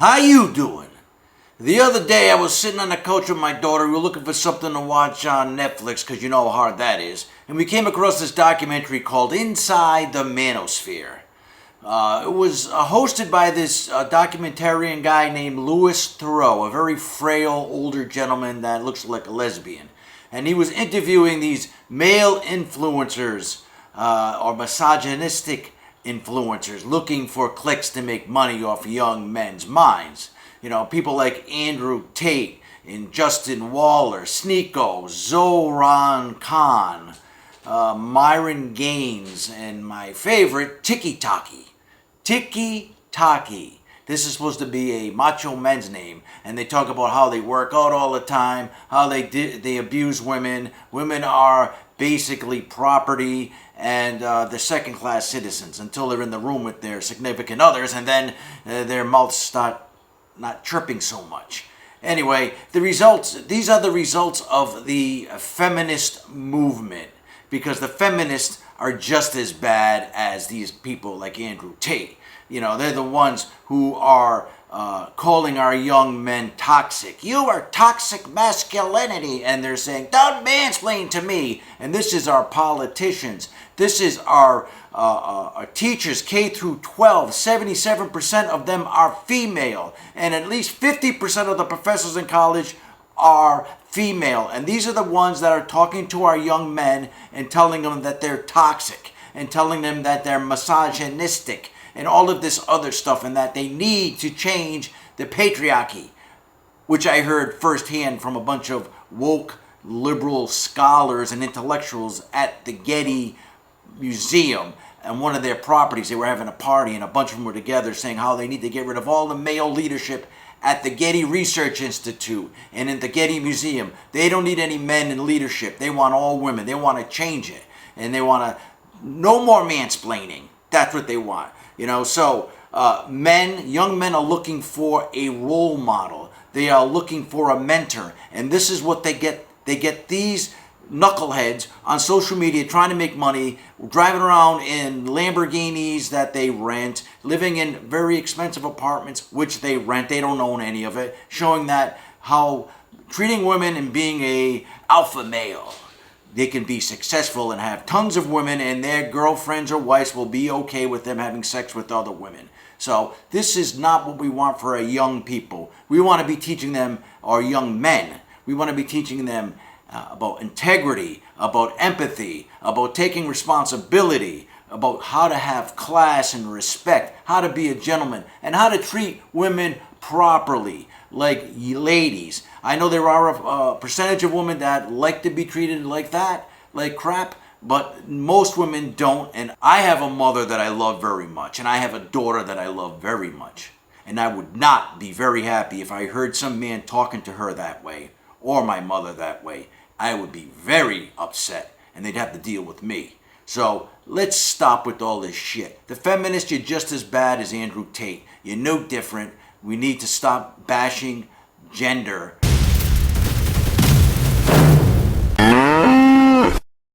How you doing? The other day I was sitting on the couch with my daughter. We were looking for something to watch on Netflix because you know how hard that is. And we came across this documentary called Inside the Manosphere. It was hosted by this documentarian guy named Louis Theroux, a very frail older gentleman that looks like a lesbian. And he was interviewing these male influencers or misogynistic influencers looking for clicks to make money off young men's minds. You know, people like Andrew Tate and Justin Waller, Sneeko, Zoran Khan, Myron Gaines, and my favorite, Tiki Taki. Tiki Taki. This is supposed to be a macho men's name, and they talk about how they work out all the time, how they abuse women. Women are basically property, and they're second-class citizens until they're in the room with their significant others, and then their mouths start not chirping so much. Anyway, these are the results of the feminist movement, because the feminists are just as bad as these people like Andrew Tate. You know, they're the ones who are calling our young men toxic. You are toxic masculinity. And they're saying, don't mansplain to me. And this is our politicians. This is our teachers, K through 12. 77% of them are female. And at least 50% of the professors in college are female. And these are the ones that are talking to our young men and telling them that they're toxic and telling them that they're misogynistic and all of this other stuff, and that they need to change the patriarchy, which I heard firsthand from a bunch of woke liberal scholars and intellectuals at the Getty Museum and one of their properties. They were having a party and a bunch of them were together saying how they need to get rid of all the male leadership at the Getty Research Institute and in the Getty Museum. They don't need any men in leadership. They want all women. They want to change it. And they want to, no more mansplaining. That's what they want. You know, so young men are looking for a role model. They are looking for a mentor. And this is what they get. They get these knuckleheads on social media trying to make money, driving around in Lamborghinis that they rent, living in very expensive apartments, which they rent. They don't own any of it, showing that how treating women and being a alpha male, they can be successful and have tons of women, and their girlfriends or wives will be okay with them having sex with other women. So this is not what we want for our young people. We want to be teaching them, our young men, we want to be teaching them about integrity, about empathy, about taking responsibility, about how to have class and respect, how to be a gentleman, and how to treat women properly, like ladies. I know there are a percentage of women that like to be treated like that, like crap, but most women don't. And I have a mother that I love very much, and I have a daughter that I love very much. And I would not be very happy if I heard some man talking to her that way, or my mother that way. I would be very upset, and they'd have to deal with me. So let's stop with all this shit. The feminists, you're just as bad as Andrew Tate. You're no different. We need to stop bashing gender